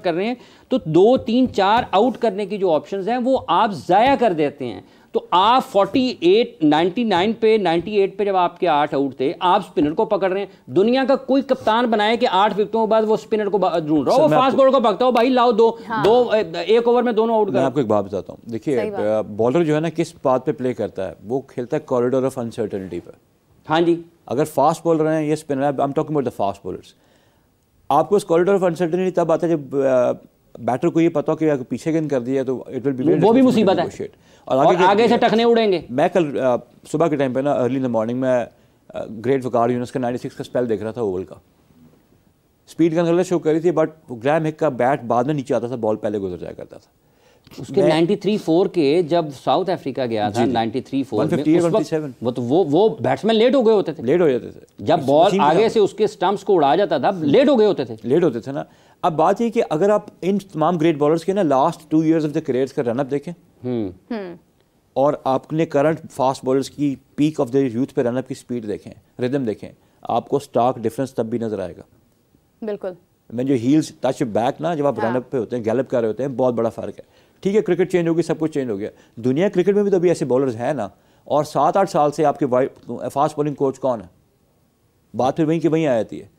कर रहे हैं तो 2, 3, 4 आउट करने की जो ऑप्शंस हैं वो आप ज़ाया कर देते हैं। तो आप 48, 99 पे, 98 पे जब आपके 8 आउट थे, आप स्पिनर को पकड़ रहे हैं। दुनिया का कोई कप्तान बनाए कि 8 विकेटों के बाद वो स्पिनर को ढूंढ रहा हो, वो फास्ट बॉलर को पकड़ता हो, भाई लाओ दो, एक ओवर में दोनों आउट कर। मैं आपको एक बात बताता हूँ, देखिए बॉलर जो है ना किस बात पे प्ले करता है, वो खेलता है कॉरिडोर ऑफ अनसर्टेनिटी पे। हाँ जी, अगर फास्ट बॉलर हैं ये spinner, I am talking about the fast bowlers, आपको इस कॉरिडोर ऑफ अनसर्टेनिटी तब आता है जब बैटर को ये पता हो कि अगर पीछे गेंद कर दिया तो इट विल बी, वो भी मुसीबत है और आगे से टखने उड़ेंगे। मैं कल सुबह के टाइम पे ना अर्ली इन द मॉर्निंग में ग्रेट वकार यूनुस का 96 का स्पेल देख रहा था ओवल का, स्पीड का गलत शो करी थी, बट ग्रैम हिक का बैट बाद में नीचे आता था, बॉल पहले गुजर जाया करता था। उसके 93-4 के जब साउथ अफ्रीका गया था 93-4 में, वो बैट्समैन लेट हो गए होते थे, लेट हो जाते थे जब बॉल आगे से उसके स्टंप्स को उड़ा जाता था, लेट हो गए होते थे ना। अब बात ये कि अगर आप इन तमाम ग्रेट बॉलर्स के ना last 2 years of the careers का रनअप देखें और आपने करंट फास्ट बॉलर्स की पीक ऑफ द यूथ पे रनअप की स्पीड देखें, रिदम देखें, आपको स्टार्क डिफरेंस तब भी नजर आएगा। बिल्कुल, मैं जो हील्स टच बैक ना, जब आप रनअप पे होते हैं, गैलप कर रहे होते हैं, बहुत बड़ा फर्क है। ठीक है, क्रिकेट चेंज होगी, सब कुछ चेंज हो गया, दुनिया क्रिकेट में भी तो अभी ऐसे बॉलर्स हैं ना। और 7-8 साल से आपके फास्ट बॉलिंग कोच कौन है? बात फिर वहीं की वहीं आ जाती है,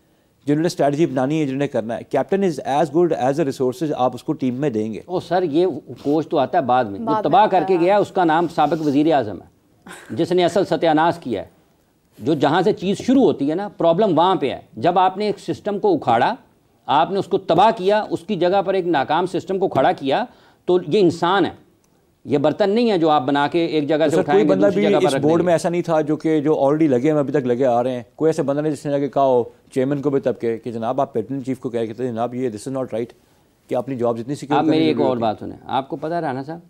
जिन्होंने स्ट्रैटेजी अपनानी है, जिन्होंने करना है। Captain is as good as the resources आप उसको टीम में देंगे। ओ सर, ये कोच तो आता है बाद में, जो तबाह करके गया उसका नाम साबिक वजीर आजम है, जिसने असल सत्यानाश किया है। जो जहाँ से चीज़ शुरू होती है ना, प्रॉब्लम वहाँ पे है। जब आपने एक सिस्टम को उखाड़ा, आपने उसको तबाह किया, उसकी जगह पर एक नाकाम सिस्टम को खड़ा किया, तो ये इंसान है, ये बर्तन नहीं है जो आप बना के एक जगह से उठाएंगे, कोई बंदा भी इस बोर्ड में ऐसा नहीं था जो ऑलरेडी लगे हैं, अभी तक लगे आ रहे हैं। कोई ऐसा बंदा नहीं जिसने जाके कहा हो चेयरमैन को भी तब के कि जनाब आप पैटर्न चीफ को कह के जनाब ये दिस इज नॉट राइट, कि अपनी जॉब जितनी सिक्योर। आप मेरी एक और बात सुने, आपको पता है राणा साहब,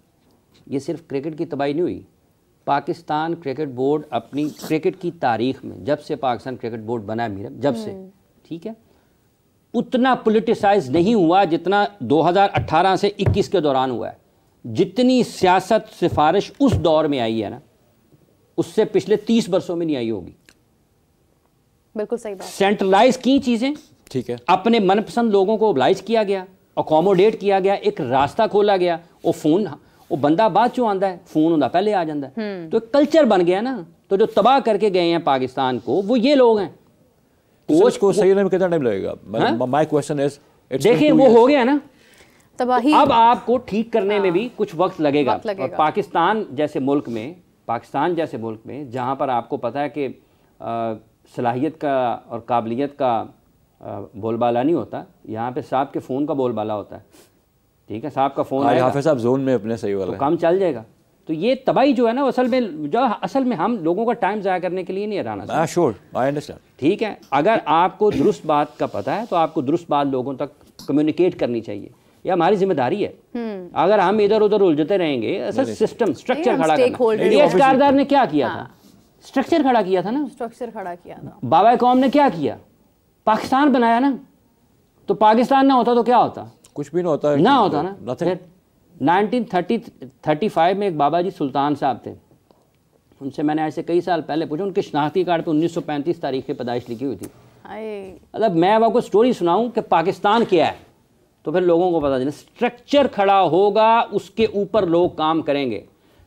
ये सिर्फ क्रिकेट की तबाही नहीं हुई। पाकिस्तान क्रिकेट बोर्ड अपनी क्रिकेट की तारीख में, जब से पाकिस्तान क्रिकेट बोर्ड बना है, जब से, ठीक है, उतना पोलिटिसाइज नहीं हुआ जितना 2018 से 21 के दौरान हुआ है। जितनी सियासत सिफारिश उस दौर में आई है ना, उससे पिछले 30 वर्षों में नहीं आई होगी। बिल्कुल सही बात। सेंट्रलाइज की चीजें, ठीक है, अपने मनपसंद लोगों को ओबलाइज किया गया, अकोमोडेट किया गया, एक रास्ता खोला गया। वो फोन, वो बंदा बाद चो आंदा है, फोन होंदा पहले आ जाता है, तो एक कल्चर बन गया ना। तो जो तबाह करके गए हैं पाकिस्तान को, वो ये लोग हैं। कोच को सही होने में कितना टाइम लगेगा? माय क्वेश्चन इज, देखिए वो हो गया ना तबाही, अब आपको ठीक करने में भी कुछ वक्त लगेगा। और पाकिस्तान जैसे मुल्क में जहां पर आपको पता है कि सलाहियत का और काबिलियत का बोलबाला नहीं होता, यहाँ पे साहब के फ़ोन का बोलबाला होता है। ठीक है, साहब का फ़ोन आएगा, हाफिज़ साहब जोन में अपने सही वाला तो काम चल जाएगा। तो ये तबाही जो है ना, असल में हम लोगों का टाइम ज़ाया करने के लिए नहीं है राना। Sure, I understand. ठीक है, अगर आपको दुरुस्त बात का पता है तो आपको दुरुस्त बात लोगों तक कम्युनिकेट करनी चाहिए, ये हमारी जिम्मेदारी है। अगर हम इधर उधर उलझते रहेंगे, ऐसा सिस्टम स्ट्रक्चर खड़ा करना। डीएस कारदार ने क्या किया था? स्ट्रक्चर खड़ा किया था ना, स्ट्रक्चर खड़ा किया था। बाबा कौम ने क्या किया? पाकिस्तान बनाया ना। तो पाकिस्तान ना होता तो क्या होता? कुछ भी ना होता ना होता ना। 1935 में एक बाबा जी सुल्तान साहब थे, उनसे मैंने ऐसे कई साल पहले पूछा, उनके शनाख्ती कार्ड पे 1935 तारीख की पैदाइश लिखी हुई थी। मतलब मैं आपको स्टोरी सुनाऊं कि पाकिस्तान क्या है, तो फिर लोगों को पता चले। स्ट्रक्चर खड़ा होगा, उसके ऊपर लोग काम करेंगे।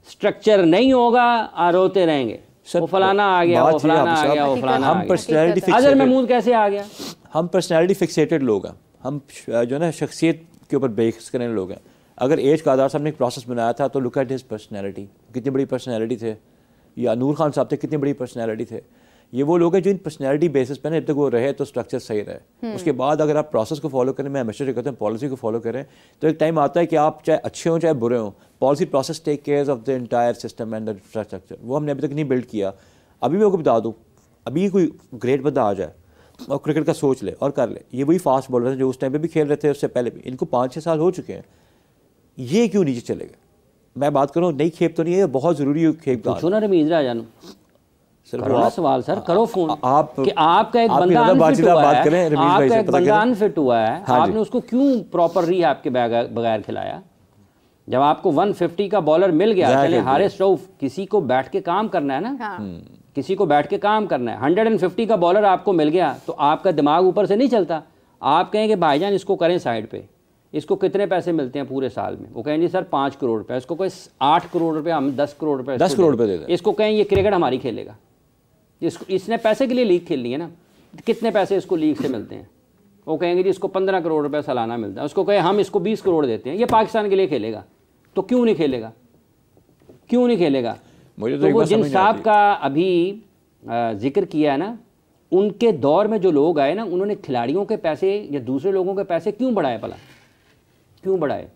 स्ट्रक्चर नहीं होगा, रोते रहेंगे, वो फलाना आ गया, वो फलाना आ गया, वो फलाना आ गया। अजहर महमूद कैसे आ गया? हम पर्सनैलिटी फिक्सेटेड लोग हैं, हम जो है शख्सियत के ऊपर बेस करने लोग हैं। अगर एज कादार साहब ने एक प्रोसेस बनाया था तो लुक एट हिज पर्सनैलिटी, कितनी बड़ी पर्सनैलिटी थे। या नूर खान साहब थे, कितनी बड़ी पर्सनैलिटी थे। ये वो लोग हैं जो इन पर्सनैलिटी बेसिस पे ना जब तक वो रहे तो स्ट्रक्चर सही रहे। उसके बाद अगर आप प्रोसेस को फॉलो करें, मैं हमेशा कहता हूँ पॉलिसी को फॉलो करें, तो एक टाइम आता है कि आप चाहे अच्छे हों चाहे बुरे हों, policy process take care of the entire system and the structure. वो हमने अभी तक नहीं बिल्ड किया। अभी मैं आपको बता दूँ, अभी कोई ग्रेट बंदा आ जाए और क्रिकेट का सोच ले और कर ले, ये वही फास्ट बॉलर हैं जो उस टाइम पे भी खेल रहे थे, उससे पहले भी। इनको 5-6 साल हो चुके हैं, ये क्यों नीचे चले गए? मैं बात करूँ नई खेप तो नहीं है, बहुत ज़रूरी खेप का। पूछो ना रमीज राजा नु सर, करो सवाल सर, करो फोन। आप कि आपका एक बंदा अनफिट हुआ है, आपका एक बंदा अनफिट हुआ है, आपने उसको क्यों प्रॉपर रिहैब के बगैर खिलाया? जब आपको 150 का बॉलर मिल गया, चले हारिस रऊफ, किसी को बैठ के काम करना है ना, किसी को बैठ के काम करना है। 150 का बॉलर आपको मिल गया तो आपका दिमाग ऊपर से नहीं चलता। आप कहें कि भाईजान इसको करें साइड पे, इसको कितने पैसे मिलते हैं पूरे साल में? वो कहें जी सर 5 करोड़ रुपये। इसको कोई 8 करोड़ रुपये, हम 10 करोड़ रुपये 10 करोड़ रुपये दे दें। इसको कहें ये क्रिकेट हमारी खेलेगा, इसने पैसे के लिए लीग खेलनी है ना, कितने पैसे इसको लीग से मिलते हैं? वो कहेंगे जी इसको 15 करोड़ रुपये सालाना मिलता है। उसको कहें हम इसको 20 करोड़ देते हैं, ये पाकिस्तान के लिए खेलेगा, तो क्यों नहीं खेलेगा? क्यों नहीं खेलेगा? मुझे तो वो जिन साहब का अभी जिक्र किया है ना, उनके दौर में जो लोग आए ना, उन्होंने खिलाड़ियों के पैसे या दूसरे लोगों के पैसे क्यों बढ़ाए? भला क्यों बढ़ाए?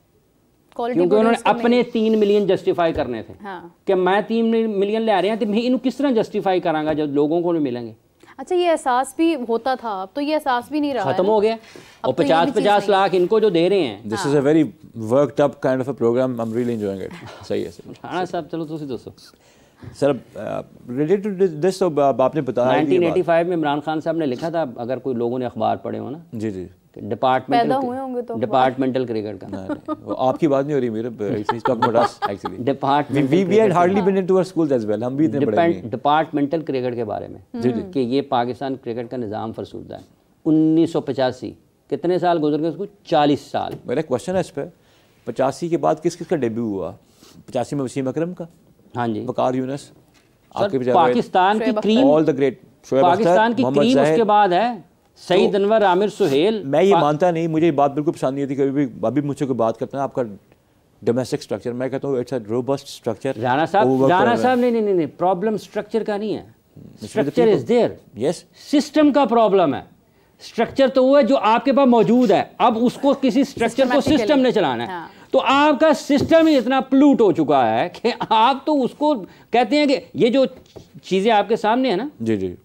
क्योंकि उन्होंने अपने 3 मिलियन जस्टिफाई करने थे। हाँ। कि मैं 3 मिलियन ले आ रहे हैं तो मैं इन्हें किस तरह जस्टिफाई करांगा जब लोगों को नहीं मिलेंगे? अच्छा, ये एहसास भी होता था, अब तो ये एहसास भी नहीं रहा, खत्म हो गया। और 50-50 लाख इनको जो दे रहे हैं। This is a very worked up kind of a program, I am really enjoying it. सही है सर। राणा साहब चलो तुसी दसो सर, रिलेटेड टू दिस, तो आपने बताया 1985 में इमरान खान साहब ने लिखा था, अगर कोई लोगों ने अखबार पढ़े हो ना, जी जी, डिपार्टमेंटल क्रिकेट का। वो आपकी बात नहीं हो रही मेरे, it's talking about us actually. Department we had hardly been into our schools as well, हम भी इतने बड़े नहीं। डिपार्टमेंटल क्रिकेट के बारे में जी कि ये पाकिस्तान क्रिकेट का निज़ाम फरसूदा है। 1985 कितने साल गुजर गए उसको? 40 साल। मेरा क्वेश्चन है इस पर, 85 के बाद किस किस का डेब्यू हुआ? 85 में वसीम अकरम का, हाँ जी, वकार यूनुस, पाकिस्तान की cream, all the great, Pakistan की क्रीम उसके बाद है सईद अनवर, आमिर सुहेल। मैं ये मानता नहीं, मुझे ये बात बिल्कुल पसंद नहीं थी। कभी भी अभी मुझसे कोई बात करता है आपका डोमेस्टिक स्ट्रक्चर, मैं कहता हूँ it's a robust structure. Rana साहब नहीं, प्रॉब्लम स्ट्रक्चर का नहीं है, structure is there. Yes, system का प्रॉब्लम है। स्ट्रक्चर तो वो है जो आपके पास मौजूद है, अब उसको किसी स्ट्रक्चर को सिस्टम ने चलाना है। हाँ। तो आपका सिस्टम ही इतना प्लूट हो चुका है कि आप तो उसको कहते हैं कि ये जो चीज़ें आपके सामने है ना, जी जी,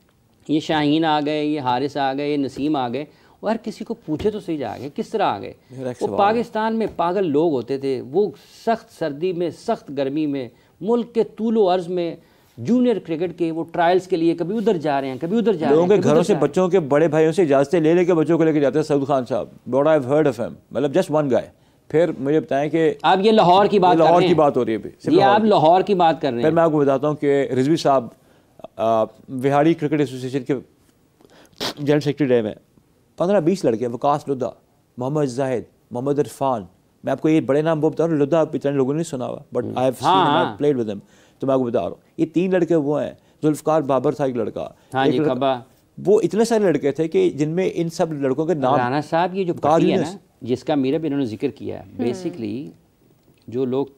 ये शाहीन आ गए, ये हारिस आ गए, ये नसीम आ गए, और हर किसी को पूछे तो सही जा गए किस तरह आ गए। वो पाकिस्तान में पागल लोग होते थे, वो सख्त सर्दी में, सख्त गर्मी में, मुल्क के तूलो अर्ज में जूनियर क्रिकेट के वो ट्रायल्स के लिए कभी उधर जा रहे हैं, कभी उधर जा रहे हैं। लोगों के घरों से बच्चों के बड़े भाइयों से इजाजतें ले लेके बच्चों को लेके जाते हैं। सऊद खान साहब, what I have heard of him, मतलब जस्ट वन गाय। फिर मुझे बताएं कि आप ये लाहौर की बात, लाहौर की बात हो रही है अभी, ये आप लाहौर की बात कर रहे हैं। फिर मैं आपको बताता हूँ कि रिजवी साहब विहाड़ी क्रिकेट एसोसिएशन के जनरल सेक्रेटरी रहे में, 15-20 लड़के, वकास लुद्दा, मोहम्मद जाहिद, मोहम्मद इरफान, मैं आपको ये बड़े नाम वो बता रहा हूँ। लुद्दा इतने लोगों ने नहीं सुना हुआ, but I have seen, I have played with him, तो मैं आपको बता रहा हूँ ये 3 लड़के वो हैं। जुल्फकार बाबर था एक लड़का, हाँ जी, वो इतने सारे लड़के थे कि जिनमें इन सब लड़कों के नाम। राणा साहब ये जो पार्टी है ना, जिसका मेरा भी इन्होंने जिक्र किया है, बेसिकली जो लोग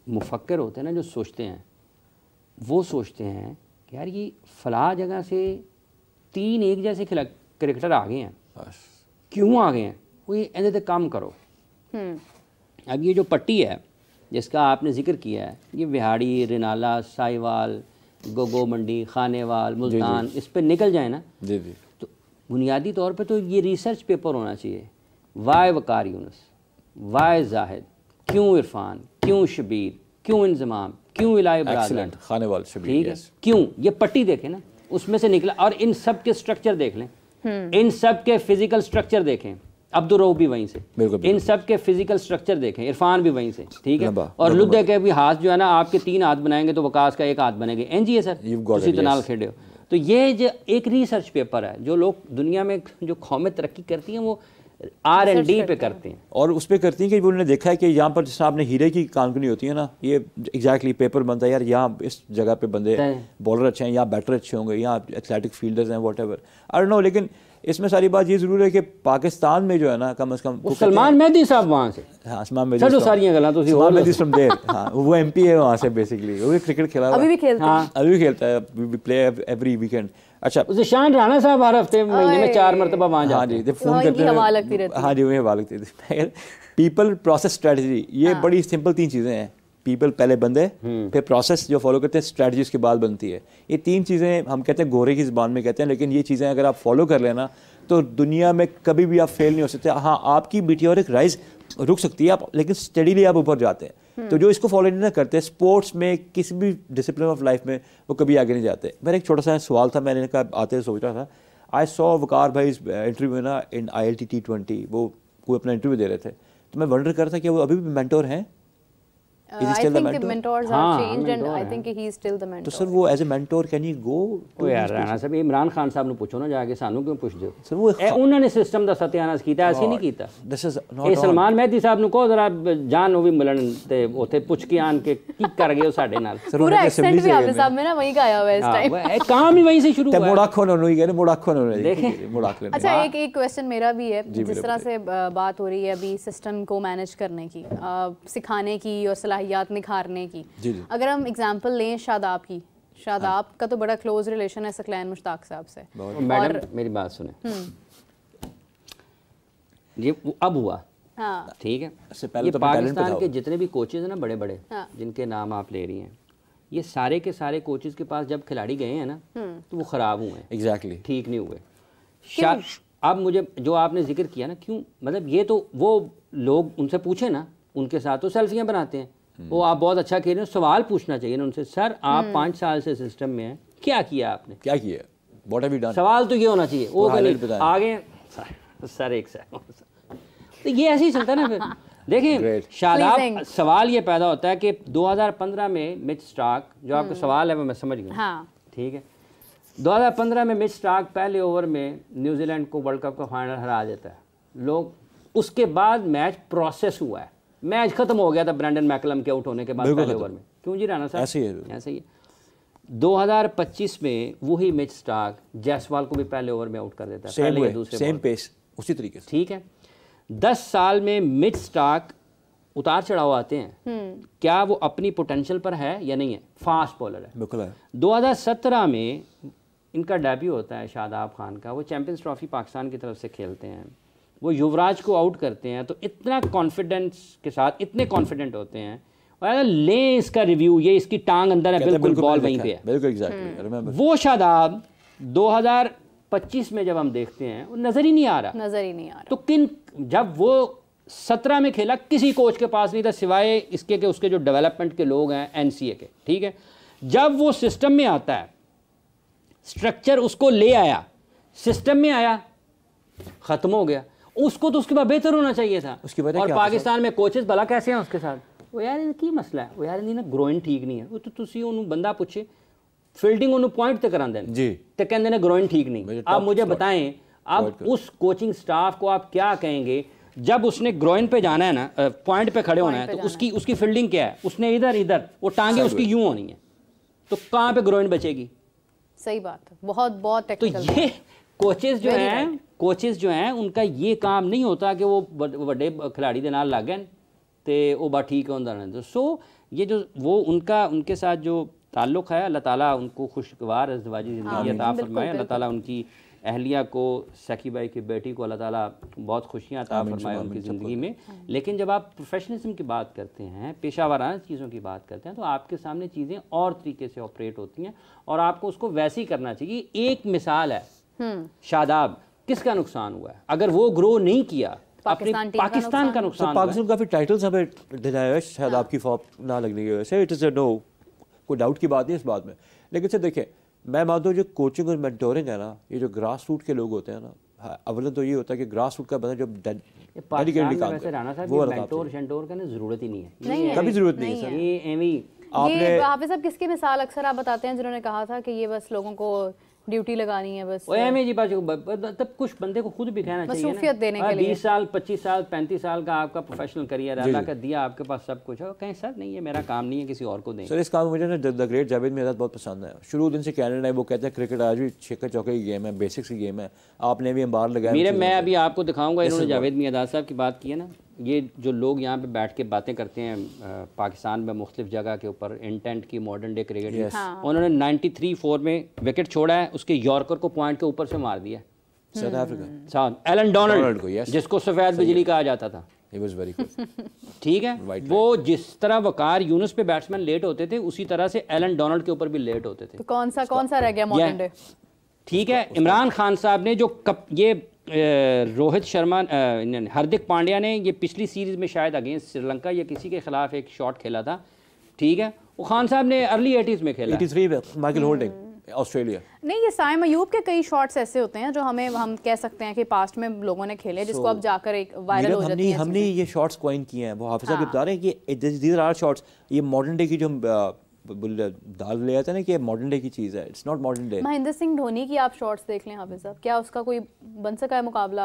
मुफक्कर होते हैं ना, जो सोचते हैं, वो सोचते हैं कि यार ये फलाह जगह से 3 एक जैसे क्रिकेटर आ गए हैं, क्यों आ गए हैं, वो ये ऐसे काम करो। अब ये जो पट्टी है जिसका आपने जिक्र किया है, ये विहाड़ी, रिनाला, साहिवाल, गोगो मंडी, खानेवाल, मुल्तान, इस पे निकल जाए ना जी जी, तो बुनियादी तौर पे तो ये रिसर्च पेपर होना चाहिए। वाई वकार यूनुस, वाई जाहिद, क्यों इरफान, क्यों शबीर, क्यों इंजमाम, क्यों इलाही बरादर, खानेवाल, शबीर, ठीक है, क्यों? ये पट्टी देखें ना, उसमें से निकला। और इन सब के स्ट्रक्चर देख लें, इन सब के फिजिकल स्ट्रक्चर देखें, अब्दुर्रऊफ भी वहीं से, इन सब के फिजिकल स्ट्रक्चर देखें, इरफान भी वहीं से, ठीक है। और लुद्दे के भी हाथ जो है ना, आपके 3 हाथ बनाएंगे तो वकास का 1 हाथ बनेगा। एनजी है सर, उसी तनाल खेड़े हो। तो ये जो एक रिसर्च पेपर है, जो लोग दुनिया में जो कौमें तरक्की करती हैं वो R&D पे करते हैं, और उस पर करती हैं कि उन्होंने देखा है कि यहाँ पर जिस आपने हीरे की कानकुनी होती है ना, ये एग्जैक्टली पेपर बनता है यार, यहाँ इस जगह पे बंदे बॉलर अच्छे हैं, यहाँ बैटर अच्छे होंगे, यहाँ एथलेटिक फील्डर्स हैं, what ever, I don't know. लेकिन इसमें सारी बात ये जरूर है कि पाकिस्तान में जो है ना, कम से कम सलमान मेहदी साहब वहाँ से, हाँ, सलमान मेहदी फ्रॉम देयर, हाँ, वो MP है वहाँ से बेसिकली, वो भी क्रिकेट खेला, अभी भी खेलता है, अभी भी खेलता है, वी प्ले एवरी वीकेंड। अच्छा, उसे शान राणा साहब हर हफ्ते महीने में 4 मरतबा वहाँ जाते हैं। हाँ जी, फ़ोन करते हैं, हाँ जी, वही हवा लगती थी। पीपल, प्रोसेस, स्ट्रेटजी, ये बड़ी सिंपल 3 चीज़ें हैं। पीपल पहले बंदे, फिर प्रोसेस जो फॉलो करते हैं, स्ट्रेटजी उसके बाद बनती है। ये 3 चीज़ें हम कहते हैं गोरे की ज़बान में कहते हैं, लेकिन ये चीज़ें अगर आप फॉलो कर लेना तो दुनिया में कभी भी आप फेल नहीं हो सकते। हाँ, आपकी मीटियोरिक राइज रुक सकती है आप, लेकिन स्टडीली आप ऊपर जाते हैं। तो जो इसको फॉलो नहीं करते, स्पोर्ट्स में, किसी भी डिसिप्लिन ऑफ लाइफ में, वो कभी आगे नहीं जाते। मेरा एक छोटा सा सवाल था, मैंने कहा आते सोच रहा था, आई सॉ वकार भाई इंटरव्यू ना इन ILT T20, वो कोई अपना इंटरव्यू दे रहे थे, तो मैं वंडर कर रहा था कि वो अभी भी मेंटोर हैं। Is he still the mentor? Mentors have changed and I think he is still the mentor. तो सर वो as a mentor can he go ओ यार राणा साहब इमरान खान साहब ਨੂੰ ਪੁੱਛੋ ਨਾ ਜਾ ਕੇ ਸਾਨੂੰ ਕਿਉਂ ਪੁੱਛਦੇ ਹੋ ਸਰ वो ਉਹਨਾਂ ਨੇ ਸਿਸਟਮ ਦਾ ਸਤਿਆਨਾਸ਼ ਕੀਤਾ ਅਸੀਂ ਨਹੀਂ ਕੀਤਾ this is not ਇਹ ਸਲਮਾਨ ਮਹਿਦੀ ਸਾਹਿਬ ਨੂੰ ਕਹੋ ਜ਼ਰਾ ਜਾਨ ਉਹ ਵੀ ਮਿਲਣ ਤੇ ਉੱਥੇ ਪੁੱਛ ਕੇ ਆਣ ਕੇ ਕੀ ਕਰ ਗਏ ਉਹ ਸਾਡੇ ਨਾਲ पूरा एक्सेंट भी आपने साहब में ना वही गाया हुआ है इस टाइम ਇਹ काम ही वहीं से शुरू ਤੇ हुआ मोड़ा खोनो नहीं गए मोड़ा खोनो नहीं देखें मोड़ा खोनो अच्छा एक क्वेश्चन मेरा भी है जिस तरह से बात हो रही है अभी सिस्टम को मैनेज करने की सिखाने की और सलाहियत निखारने की अगर हम एग्जांपल लें शादाब की शादाब का तो बड़ा क्लोज रिलेशन है सकलैन मुश्ताक साहब से मैडम मेरी बात सुने ये अब हुआ हाँ ठीक है इससे पहले ये तो पाकिस्तान के जितने भी कोचेज हैं ना बड़े बड़े जिनके नाम आप ले रही हैं ये सारे के सारे कोचेज के पास जब खिलाड़ी गए हैं ना तो वो ख़राब हुए हैं एग्जैक्टली ठीक नहीं हुए अब मुझे जो आपने जिक्र किया ना क्यों मतलब ये तो वो लोग उनसे पूछे ना उनके साथ तो सेल्फियाँ बनाते हैं वो आप बहुत अच्छा कह रहे हैं सवाल पूछना चाहिए ना उनसे सर आप 5 साल से सिस्टम में हैं क्या किया आपने क्या किया व्हाट हैव यू डन सवाल तो ये होना चाहिए वो आगे सर एक तो ये ऐसे ही चलता है ना फिर देखिए शादाब सवाल ये पैदा होता है कि 2015 में मिच स्टार्क जो आपका सवाल है वो मैं समझ गया ठीक है 2015 में मिच स्टार्क पहले ओवर में न्यूजीलैंड को वर्ल्ड कप का फाइनल हरा देता है लोग उसके बाद मैच प्रोसेस हुआ है मैच खत्म हो गया था ब्रैंडन मैकलम के आउट होने के बाद पहले ओवर में क्यों जी राणा साहब ऐसे ही 2025 में वही मिच स्टार्क जायसवाल को भी पहले ओवर में आउट कर देता है पहले या दूसरे सेम पेस उसी तरीके से ठीक है 10 साल में मिच स्टार्क उतार चढ़ाव आते हैं क्या वो अपनी पोटेंशियल पर है या नहीं है फास्ट बॉलर है बिल्कुल है 2017 में इनका डेब्यू होता है शादाब खान का वो चैंपियंस ट्रॉफी पाकिस्तान की तरफ से खेलते हैं वो युवराज को आउट करते हैं तो इतना कॉन्फिडेंस के साथ इतने कॉन्फिडेंट होते हैं और लें इसका रिव्यू ये इसकी टांग अंदर है बिल्कुल बॉल वहीं पे है बिल्कुल एग्जैक्टली वो शादाब 2025 में जब हम देखते हैं वो नज़र ही नहीं आ रहा तो किन जब वो 17 में खेला किसी कोच के पास नहीं था सिवाय इसके के उसके जो डेवलपमेंट के लोग हैं एनसीए के ठीक है जब वो सिस्टम में आता है स्ट्रक्चर उसको ले आया सिस्टम में आया ख़त्म हो गया उसको तो उसके बाद बेहतर होना चाहिए था उसकी वजह और पाकिस्तान में कोचेस भला कैसे हैं उसके साथ वो यार की मसला है वो यार नहीं ना ग्रोइन ठीक नहीं है वो तो तुसी उन्होंने बंदा पूछे फील्डिंग उन्होंने पॉइंट तक करा देना जी तो कहते हैं ग्रोइन ठीक नहीं आप मुझे बताएं अब उस कोचिंग स्टाफ को आप क्या कहेंगे जब उसने ग्रोइन पे जाना है ना पॉइंट पे खड़े होना है तो उसकी फील्डिंग क्या है उसने इधर वो टांगे उसकी यूं होनी है तो कहाँ पे ग्रोइन बचेगी सही बात है बहुत टेक्निकल तो ये कोचेस जो हैं उनका ये काम नहीं होता कि वो बड़े खिलाड़ी के नाल लग गए तो वो बात ठीक होता रहता सो ये जो वो उनके साथ जो ताल्लुक़ है अल्लाह ताला उनको खुशगवार अज़दवाजी ज़िंदगी अता फरमाए अल्लाह ताला उनकी अहलिया को सखी भाई की बेटी को अल्लाह ताला बहुत खुशियाँ अता फरमाए उनकी ज़िंदगी में लेकिन जब आप प्रोफेशनलिज्म की बात करते हैं पेशावराना चीज़ों की बात करते हैं तो आपके सामने चीज़ें और तरीके से ऑपरेट होती हैं और आपको उसको वैसे ही करना चाहिए एक मिसाल है शादाब किसका नुकसान हुआ है अगर वो ग्रो नहीं किया पाकिस्तान का नुकसान पाकिस्तान काफ़ी टाइटल्स हमें दिलाया है शादाब की फॉर्म ना लगने की वजह से इट इज़ नो कोई डाउट की बात नहीं इस बात में लेकिन से देखिए मैं मानता हूँ जो कोचिंग और मेंटोरिंग है ना ये जो ग्रास रूट के लोग होते हैं ना अवलन तो ये होता है कि ग्रास रूट का बंदा जो डेडिकेटली काम करे वो मेंटोर शेंटोर का ज़रूरत ही नहीं है कभी ज़रूरत नहीं है सर ये एवी आपने हाफिज़ साहब किसकी मिसाल अक्सर आप बताते हैं जिन्होंने कहा था कि ये बस लोगों को ड्यूटी लगानी है बस जी तब कुछ बंदे को खुद भी कहना चाहिए देने के लिए 20 साल 25 साल 35 साल का आपका प्रोफेशनल करियर अल्लाह का दिया आपके पास सब कुछ है कहीं सर नहीं है मेरा काम नहीं है किसी और को दें सर इस काम मुझे ना द ग्रेट जावेद मियादाद बहुत पसंद है शुरू दिन से कहने वो कहते हैं क्रिकेट आज भी छक्के चौके की गेम है बेसिक्स की गेम है आपने भी अंबार लगाया मैं अभी आपको दिखाऊंगा इन्होंने जावेद मियादाद साहब की बात की है ना ये जो लोग यहाँ पे बैठ के बातें करते हैं पाकिस्तान में मुख्तलिफ जगह के ऊपर इंटेंट की मॉडर्न डे क्रिकेट उन्होंने 93-4 में विकेट छोड़ा है उसके यॉर्कर को पॉइंट के ऊपर से मार दिया साउथ अफ्रीका एलन डोनाल्ड को जिसको सफेद बिजली कहा जाता था ठीक है वो जिस तरह वकार यूनुस पे बैट्समैन लेट होते थे उसी तरह से एलन डोनाल्ड के ऊपर भी लेट होते थे तो कौन सा रह गया मॉडर्न डे ठीक है इमरान खान साहब ने जो ये रोहित शर्मा हार्दिक पांड्या ने ये पिछली सीरीज़ में शायद अगेंस्ट श्रीलंका या किसी के खिलाफ एक शॉट खेला था ठीक है वो खान साहब ने अर्ली 80s में खेला 83 में माइकल होल्डिंग ऑस्ट्रेलिया। नहीं, ये साइम अयूब के कई शॉट्स ऐसे होते हैं जो हम कह सकते हैं कि पास्ट में लोगों ने खेले, जिसको अब जाकर एक वायरल हो जाती है। हमने ये शॉट्स कॉइन किए हैं, वो हाफिज़ साहब बता रहे हैं कि दीज आर शॉट्स, ये मॉडर्न डे की जो दाल ले आते हैं ना कि मॉडर्न डे की चीज़ है, it's not modern day. Mahendra Singh Dhoni की आप शॉट्स देख लें हाफिज़ साहब, क्या उसका कोई बन सका है मुकाबला